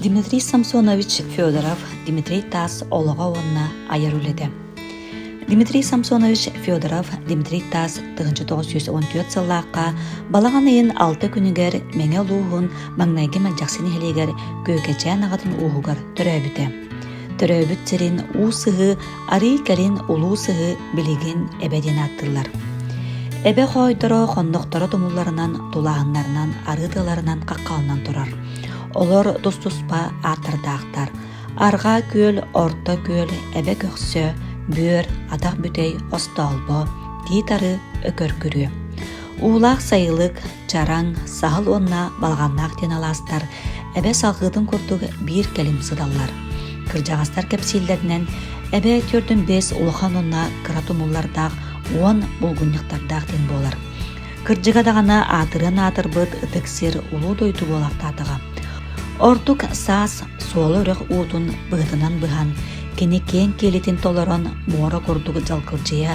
Дмитрий Самсонович Федоров Дмитрий Тас олоға онна айыр үледі. Дмитрий Самсонович Федоров Дмитрий Тас 1914 сыллаққа балаған айын 6 күнігер меңе луғын маңнайғы мәлжақсыны хелегер көкечен ағатын уғығар түрәбіті. Түрәбіт сірін ұсығы, ари кәрін ұлу сығы білеген әбәден аттылар. Әбә қойдыры қондықтары тұмыларынан, тулағынларынан, арыдыларынан қаққалынан тұрар. Олар достуспа артырдақтар. Арға көл, орта көл, әбә көксі, бөр, адақ бүтей, осталбы, дейтары өкөр күрі. Улақ сайылық, чараң, сағыл онна балғаннақ ден аластар, әбә салғыдың көрдігі бір кәлім сыдалар. Кыржағастар кәпсейлерінен әбә түрдің 5 ұлыған онна кыратумуллардағы 10 бұлғынықтардағы ден болар. Кыржығадағана атырын атырбыд үтіксер ұлу дойду болақтадыға. Ордук саас суолы өрек уутун быһытынан быһан, кені кен келетін толорон мора көрдугу жалкылжыя,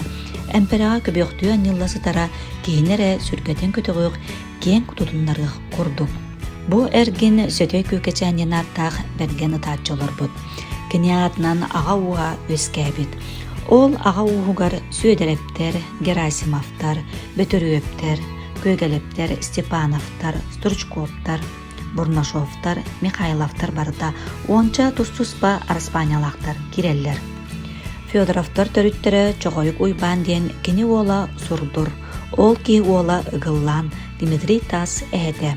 әмпераға көбөктүү аннылласытара кейінері сүргетін көтігіғ кен кутутунларғы көрдук. Бу әрген сөтөй көкечәнен аттақ бәрген ұтатчылар бұд. Кені атынан аға уға өскәбет. Ол аға уғығар Сөйдерептер, Герасимовтар, Бөтөрөптер, Көйгелептер, Степановтар, Стручковтар, Бурнашовтар, Михайловтар барыта, онча тустуспа арспаниялақтар киреллер. Федоровтар төрүттері чоғойық уйбан ден кені ола сурдур, ол ки ола ыгыллан Дмитрий Тас әді.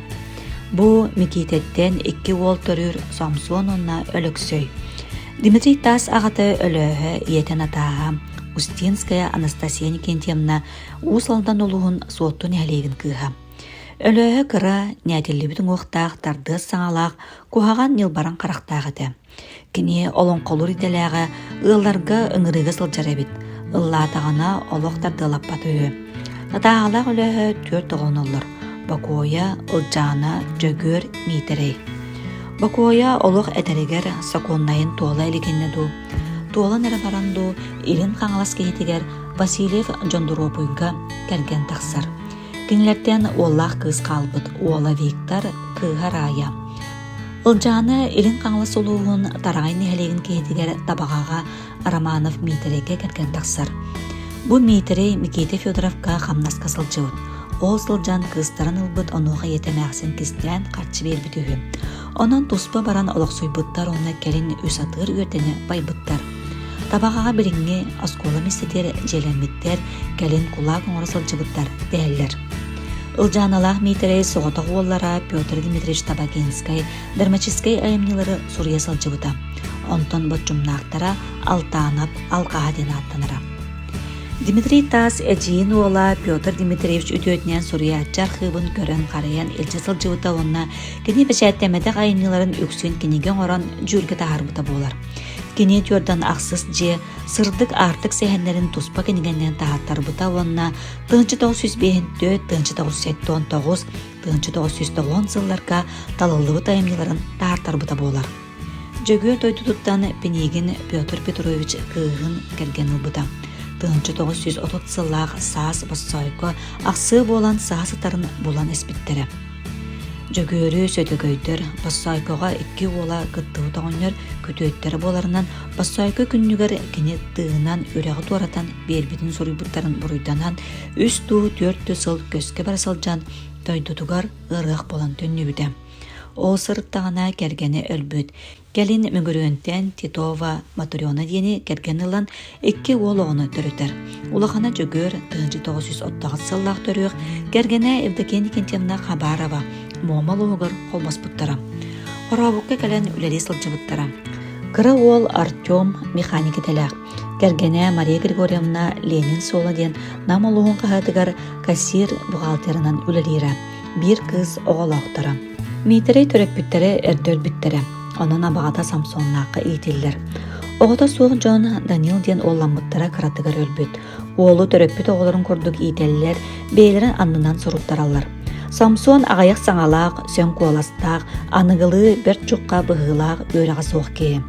Бу Микитеттен 2 ол төрүр Самсон онна өліксөй. Дмитрий Тас ағаты өлөһі иетен атаға, Устинская Анастасия Никентьевна усалдан олуғын суоттун әлегін кыға. Өлөһі кыра нәтелі бүтін оқтақ тарды саңалақ кухаған нилбаран қарақтағыды. Кіне олон қолыр иделәғы ұлларға ұңырығы сылжар әбіт. Ұллатағына олық тардылап батығы. Татағалақ өлөһі 4 оғын олыр. Бакоя, Ұлжана, Жөгөр, Митерей. Бакоя олық әтәрігер саконнайын туала әлігеннеду. Туала нәрі баранду илін қаңалас кейтігер Васильев Жондуропуйға кәрген тақсар. Кенлерден оллах кыз қалбыд, ола Виктор кыға рая. Ұлжаны илін қаңлас олуғын тарағайны әлеген кейтігер табағаға Романов Митерейге кәрген тақсар. Бұ Митерей Миките Федоровқа қамнасқа сылжауд. Ол сылжан кыстарын ылбыд онуға етемәқсін кістен қатшы бербітігі. Онын туспа баран олықсуйбыттар оны кәлін өсатыр өрдені байбыттар. Табағаға біліңге оскола местетер, желенметтер, кәлін құлақ оңыры сылжыбыттар дәлілер. Ұлжаналақ Митерей соғытақ оллара Петр Дмитриевич Табакинскай, Дармаческай айымнелері Сурия сылжыбыта. Онтон бұтчумнақтара алтанап алқаға ден аттаныра. Дмитрий Тас әжейін ола Петр Дмитриевич үтөтінен Сурия жарқыбын көрін қараян елчі сылжыбыта онына кені бәшәттәмәдіқ айымнелерін өксін кенеген оран жүрге тағарбыта болар. Кені түрдан ақсыз же сырдық артық сәхенлерін туспа кенегеннен тағаттар бұта онына 1905-4, 1979, 1990 сылларға талылығы тайымнелерін тағаттар бұта болар. Жөгөр тойдудуттан пенеген Петр Петрович кығын кәрген ұлбыта. 1930 сыллақ саас бассайқы ақсы болан саасытарын болан әспіттері. Жөгөрі сөтігөйдер бассайқыға 2 ола қыттығы тағынер көтөйттері боларынан бассайқы күннігер кене тығынан өрәғі туаратан бербетін сұрыйбыттарын бұруйданан 3-4 сыл көске барасылжан тойдудугар ырық болан төннебіді. Ол сырыттағына кәргені өлбөт. Кәлін мүгіріонтен Титова Матуриона дені кәргені лан 2 ол оғыны түрітер. Улағана жөгөр 1930 сыллақ түріғ кәргені Евдокия Кентьевна Хабарова Момал оғыр қолмас бұттара. Қорабыққа кәлін үләлі сылжы Кыры ол Артем механики тәләқ. Кәргені Мария Григорьевна Ленин сола ден намалуғын қағатығар кассир бұғалтерінан үләлері. Bir кыз оғалақтара. Митерей төрек бүттері әрдөл бүттері. Onun abağada Samsonlaqqa eğitildir. Oğda soğuk John Daniel den oğlanmıttara kıratıgar ölbüt. Oğlu töröpbüt oğların kurduk eğiteliler, beylerin anından soruttarallar. Samson ağayak sağalaq, sön koğlastaq, anıgılı bir çuqqa bıhılaq, öğrağa soğuk keyim.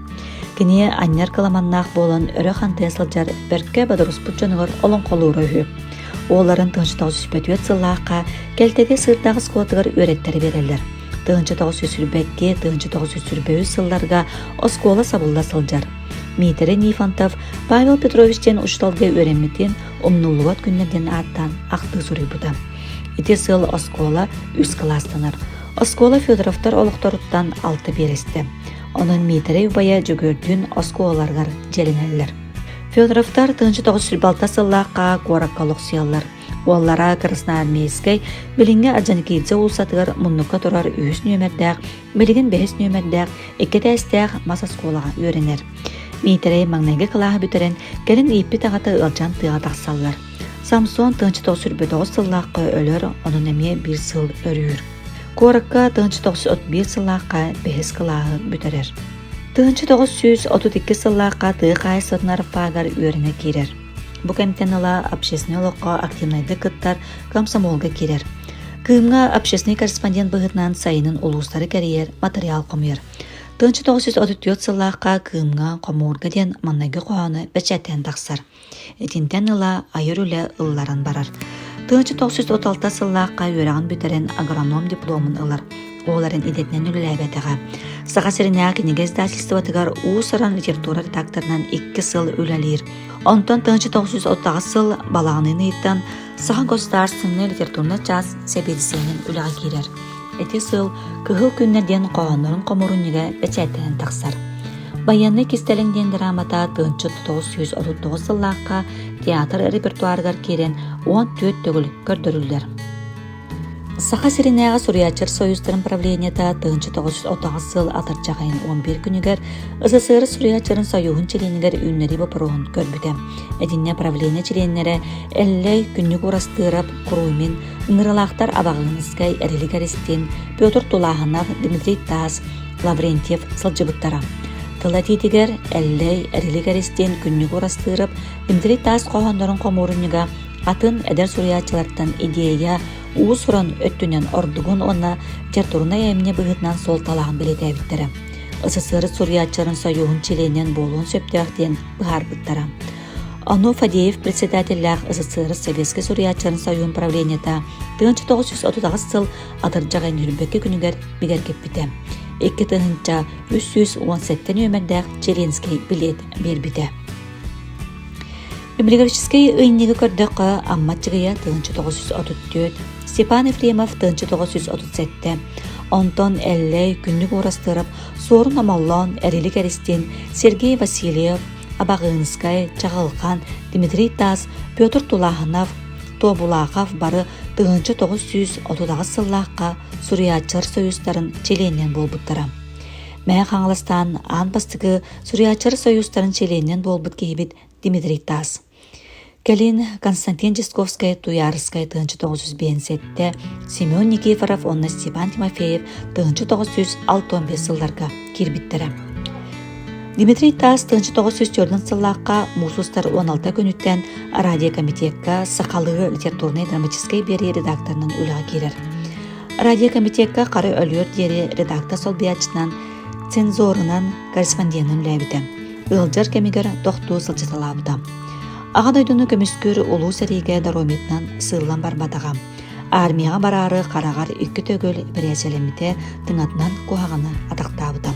Kine anner kılamannaq bolun örü xantaya sılcar berke badırus bütçanıgır olun kolu röyü. Oğların 1934 sılaqqa keltede sırtağız koğatıgar öğretleri verirler. тыгынчы 942, тыгынчы 943 сылларга оскола сабылла сылжар. Митері Нифонтов Павел Петровичтен ұшталға өремметін омнулуат күннерден аттан ақты сұрый бұда. Ити сыл оскола үз класстанар. Оскола Федоровтар олықтарыттан 6 бересті. Onun митері бая жүгөрдін осколаларғар желінелер. Федоровтар тыгынчы 946 сыллаққа қораққалық сиялар. Оллара Красноармейскай білінге Аджаникидзе улсатығар мұнныққа тұрар 3 нөмердәқ, білігін 5 нөмердәқ, 2 тәстәқ мас осколаға өренер. Митері маңнайғы қылағы бүтерен кәрін еппі тағаты ылжан тыға тақсалар. Самсон тыгынчы 949 сыллаққа өлір, оның әме 1 сыл өрір. Қорыққа тыгынчы 931 сыллаққа 5 қылағы бүтерер. Тыгынчы 932 сыллаққа тыға қай сотнар фагар өріне керер. Бұ комитенала общественный олыққа активнайды кыттар комсомолға керер. Кымға общественный корреспондент бұғытнан сайының улустары кәрейер материал қомер. Тыгынчы 934 сыллаққа кымға қомуырға ден маннайғы қоғаны бәчәттен тақсар. Этинтен ыла айыр үлі ылларын барар. Тыгынчы 936 сыллаққа өрағын бүтерен агроном дипломын ылар. Оларын идетнен үліләбәтіға. Саға сіріне кенеге издательствотығар уысыран литература редакторынан 2 сыл үләлер. Онтон тыгынчы 930 сыл балағының ыйттан саға государственный литературный час себедісенен үліға керер. Эти сыл кыгыл күннерден қоғанларын қомырынеге бәчәттенен тақсар. Баянны кестеліңден драмата тыгынчы 939 сыллаққа театр репертуарғар керен 14 төгіл көрдірілдер. Саха Сиринеға Сурьячыр Союздарын правлениета тыгынчы 930 сыл атырчағайын 11 күнігер СССР Сурьячырын Союғын челенігер үннері бұпыруғын көрбіді. Әдінне правления челенері әлләй күннік орастырып құруымен ыңыралақтар абағыңызгай әрелік әрестен Петр Тулағынав, Дмитрий Тас, Лаврентьев сылжыбыттара. Тылатитігер әлләй әрелік әрестен күннік орастырып Дмитрий Тас қоғандарын қоморыныға атын әдер Сурьячылардан идея уыз сұран өттінен ордығын онна жартұрына әміне бұғытнан сол талағын білеті әбіттірі. СССР Сурьячарын Союғын челенен болуын сөптіяқтен бұғар бұттара. Ану Фадеев председателях СССР Советский Сурьячарын Союғын правлениета 1930 сыл атыржағайын үрбекке күнігер бігер кеппіті. 2 тыгынча 317 нөмірдәқ Челенский билет бербіті. Библиографический ыйнеги көрдөккө Амматчыгыя тыгынчы 934, Степан Ефремов тыгынчы 937, Антон Эллей күннүк урастырып, Сорун Амаллон, Эрелик Эрестин, Сергей Васильев, Абағынскай, Чағылқан, Дмитрий Тас, Петр Тулаханов, Тобулақов бары тыгынчы 930 сыллаққа Сурьячыр союздарын челенен болбуттара. Мә қаңылыстан анбастығы Сурьячыр союздарын челенен болбут кейбит Дмитрий Тас. Калин Константин Ческовская, Туярская, 1957, Семен Никифоров, онна Степан Тимофеев, 1965 сылларга кирбиттері. Дмитрий Тас 1904 сыллаққа Мусустар 16 күніттен радиокомитетка сақалығы литературный драматической бері редакторының үліға керер. Радиокомитетка қары өлер дері редактор сол биячынан цензорынан корреспондентін ләбіді. Үлжар кемигер тоқту сылчыталабыда. Ағад ойдыны көміскөр ұлу сәрейге дарометнан сыллан барбатаға. Армияға барары қарағар 2 төгіл бірәселеміте тыңатынан қоғағаны атақтабыда.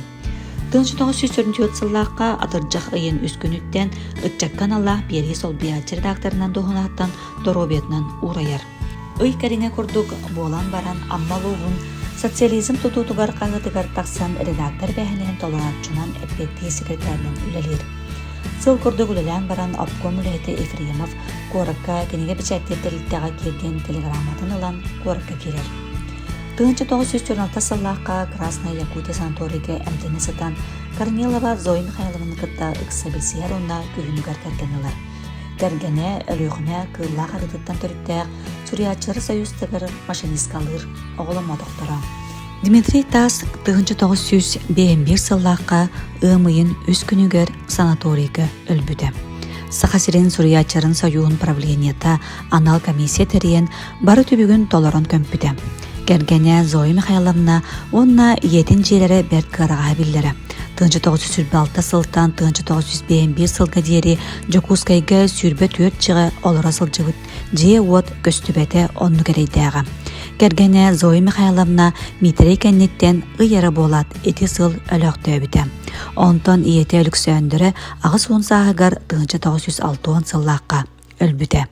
1904 сыллаққа атыржақ ұйын үскүніттен ұтчаққан Аллах бері сол биячы редакторынан доғынаттан доробетнан урайар. Үй кәріңе күрдік болан баран аммалуғын социализм тұтутуғар қағытығар тақсан редактор бәхінен толанатчынан әппетті секретарынан үлелер. Сыл күрдік үлелен баран обком үлеті Ефремов қорыққа кенеге бічәттетіліктіға келген телеграмматын ұлан қорыққа керер. 1914 сыллаққа Красная Якутия санаторийге әмтені сытан Корнилова Зоя Михайловны кытта ықса білсияр онна күйінігар кәргенілер. Кәргене өліғіне кылла қарытыттан түрттәқ Сурьячыр союздығыр машинисткалыр оғылыма доқтара. Дмитрий Тас 1951 сыллаққа ымыйын үз күнігер санаторийге өлбүді. Сахасирин Сурьячырын союғын правлениета анал комиссия терен бары түбігін толорон көмпіді. Кәргене Зоя Михайловна онна етін желері бәрт қараға білдері. 1906 сылтан 1951 сылға дері Жокускайға сүрбе 4 жығы олыра сылжығыт же от көстүбәті онны керейдіға. Кергене Зоя Михайловна Митрей кеннеттен ыйара болат эти сыл өлөктөбүтэ. Онтон иете өлүксөндөрө агыс уунсаагар 1906 сыллаакка өлбүтэ.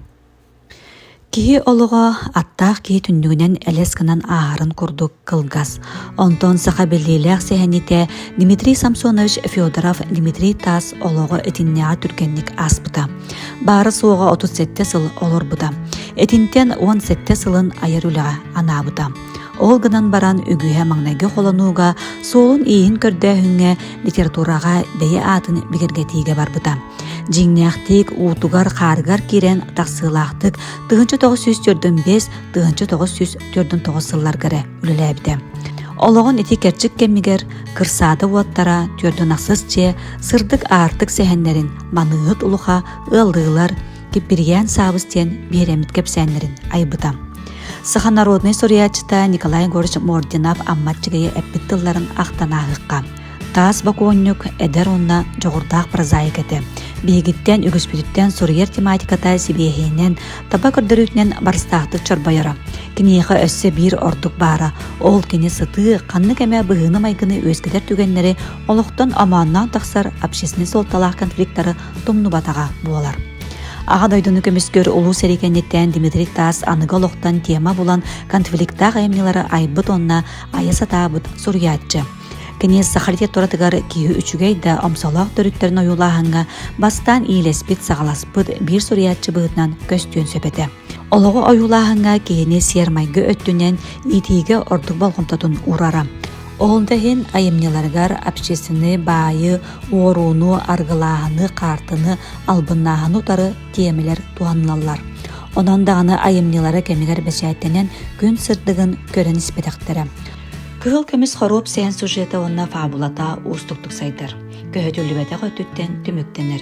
Кии олуға аттақ кии түндігінен әлес кынан ағарын курдук кылгас. Онтон саха беллейләк сәхәнете Дмитрий Самсонович Федоров Дмитрий Тас олуға этиннеға түргенник аспыта. Бары соға 37 сыл олор бұта. Этинтен 17 сылын айыр үліға анабыта. Ол гынан баран үгүйе маңнайғы қолануға соғын иін көрдәхінге литератураға бәйе атын бігергетиге барбыта. Жиңнәқтік, уутугар, қаргар керен тақсылақтық 1945-1949 сыллар гәрі үліләбді. Олығын еті керчік кемігер, кырсады уаттара, түрдің ақсызче, сырдық артық сәхенлерін, манығыт ұлыға, ылдығылар, кепірген сабыстен береміт кепсәнлерін айбыта. Саха народный сориячыта Николай Егорович Мординов амматчыгайы әппіттілларын ақтанағыққа. Тас баконнюк эдер онна жоғырдақ прозаикеті. Бейгіттен үгіспүтіттен сурьер тематиката сибиехейнен, таба көрдірүтінен барыстақты чорбайыра. Кінеға өссі бір ордық бара, ол кені сыты, қанны кәмә бұғыны майгыны өзгедер түгенлері олықтан аманнан тақсар апшесіне солталақ конфликттары тұмны батаға болар. Аға дойдыны көміскөр ұлу сәрекенеттен Дмитрий Тас анығы олықтан тема болан конфликттақ айымнелары айбыт онна айысата бұд сурьятчы. Кенес Сахарите торатыгар киһи үчүгейда омсолоох төрүттерин оюлааһынга бастан иилеспит сагаласпыт бир сурьятчы быытынан көстүөн сөпете. Олого оюлааһынга киһини сиэрмайгы өттүнен итиге ордук болгомтотун урара. Олдахин айымнеларгар общественный баайы, уоруну, аргылааһыны, картыны, албыннааһыны утары темелер туанналар. Онон даганы айымнелары кемигер бэчээттенен күн сырдыгын көрөн испетектере. Кыһыл көміс хоруп сән сюжеті онна фабулата устуктук сайдар. Көһөтүлүбәтә көтүттен түмүктенер.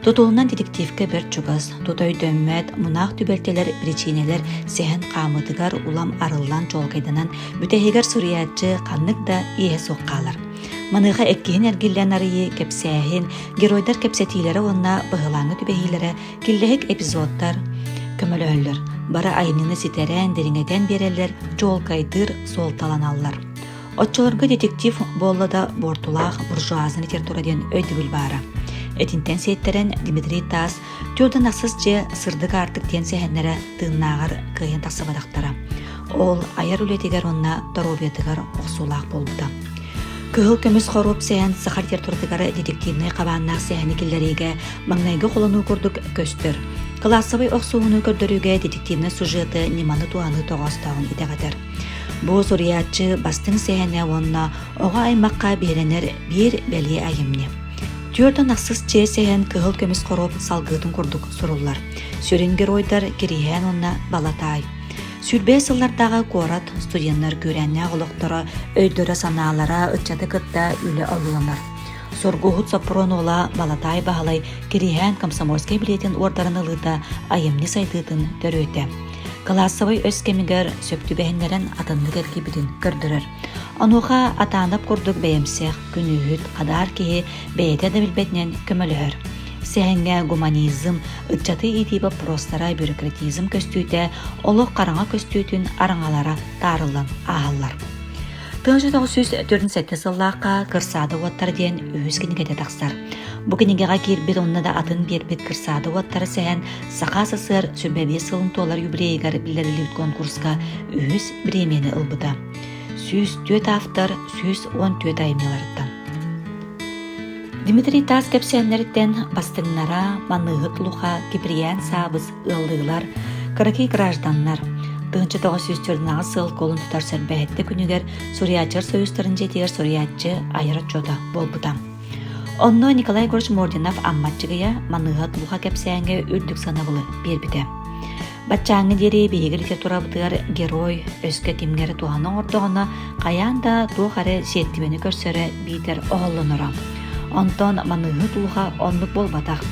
Тутулунан детективке бер чугас, тутой дөммәт, мунах түбелтелер, причинелер сән камытыгар улам арыллан жолгайданан бүтәһигер сурьятчы каннык да ие соққалар. Маныга эккиһин эргиллен арыйы кепсәһин, геройдар кепсәтиләре онна быһылаңы түбәһиләре, киллеһик эпизодтар көмөлөллөр. Бара айныны ситерән дериңетен берелер, жолкайдыр солталаналлар. Отчолорга детектив боллада бортулах буржуазны литератураден өйдүгүл бара. Этинтен сеттерен Дмитрий Тас түрдөн аксыз же сырдык артык тен сехеннере тыыннаагар кыйын таксабадактара. Ол аяр үлетигер онна торобиятыгар оксулаах болбута. Кыһыл көмүс хоруп сehen сахар литературадыгар детективный кабааннаах сехени киллериге маңнайгы холону курдук көстөр. Классовый оксууну көрдөрүүгө детективный сюжеты ниманы туаны тогостогун итегетер. Бу сурьятчы бастың сәһәне онна оға аймаққа беренер бир бәле айымны. Түрдөн аксыз че сәһән кыһыл көмүс короп салгытын курдук суруллар. Сүрен геройдар кирихен онна балатай. Сүрбе сыллардагы корат студенттер көрәнне голоктора өйдөрө санаалара ыччаты кытта үле алууланар. Соргухут сапронола балатай баһалай кирихен комсомольский билетин ордарын ылыта айымны сайтытын төрөтө. Классовый өскемигер сөптүбэһиннерен атынныгер кибитин көрдөрөр. Онуха атаанып курдук бэйэмсэх күнүһүт кадар киһи бэйэтэ да билбетнен көмөлөһөр. Сэһэнгэ гуманизм, ыччаты итиба простара бюрократизм көстүүтэ, олох караңа көстүүтүн араңалара таарылан аһаллар. 1947 сыллаакка кырсаады уаттар диэн үһүс кинигете тахсар. Бу кинигега кирбит онна да атын бербит кырсаады уаттары сэһэн саха сысыр сүрбебе сылын толар юбилейгар билерилибит конкурска үһүс премияны ылбыта. Сүз төт автор, сүз 14 айымныларыттан. Дмитрий Тас кепсәннәрдән бастыңнара маныгыт луха киприян сабыз ылдыгылар, кыракий гражданнар 1904 сыл колун тутар сәрбәһетте күнүгер сурьячыр союзтарын жетигер сурьячы айрат жода болбута. Онно Николай Егорович Мординов амматчыгая маныгыт луха кепсәнгә үрдүк санабылы бербите. Бачаңы дери бейгер литературабытыгар герой өскө кимгери туһаның ордоғына каянда туохаре сеттибени көрсөрө битер оголлонора. Онтон маныгыт луха оннук болбатах.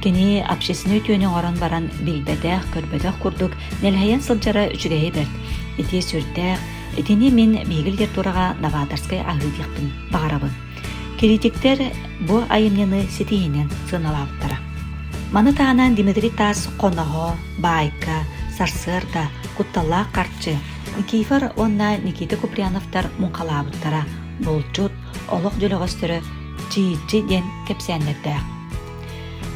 Кени общественный түйөнің оран баран билбетех, көрбетех курдук, нелхайен сылжара үчүгейі берд. Ити сүртех, итини мен бейгіл литератураға новаторскай ағыдиқтын бағарабын. Критиктер бу айымнені сетейінен сыналаптара. Маны таанан Дмитрий Тас қонағы, байка, сарсырда, кутталла қартчы, Никифор онна Никита Куприяновтар мункалабыттара болчут олох дөлөгөстөрө чиитчи ден кепсәннердә.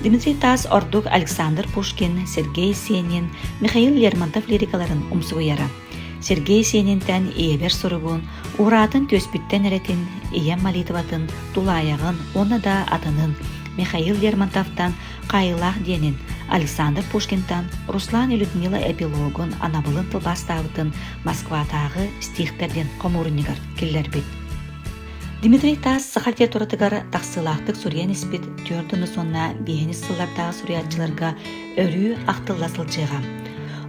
Дмитрий Тас ордук Александр Пушкин, Сергей Сенин, Михаил Лермонтов лирикаларын умсуяра. Сергей Сенинтен иебер сурубун, уратын төспиттен эретин, ием молитватын, тулаягын, оны да атынын, Михаил Лермонтовтан Кайылах денин, Александр Пушкинтан Руслан и Людмила эпилогун анабылын тылбастабытын Москватағы стихтерден комурынигар келлербит. Дмитрий Тас сахалте туратыгар тақсылақтық суриян испит түрдіні сонна бейіні сыллардағы суриятчыларға өрі ақтылласылчыға.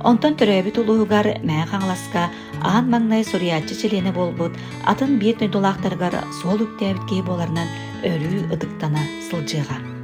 Онтан төрәбі тулуғығар мәң қаңласқа аң маңнай суриятчы челені болбыт, атын бет нөйдулақтарғар сол үктәбіткей боларынан өрі ыдықтана сылчыға.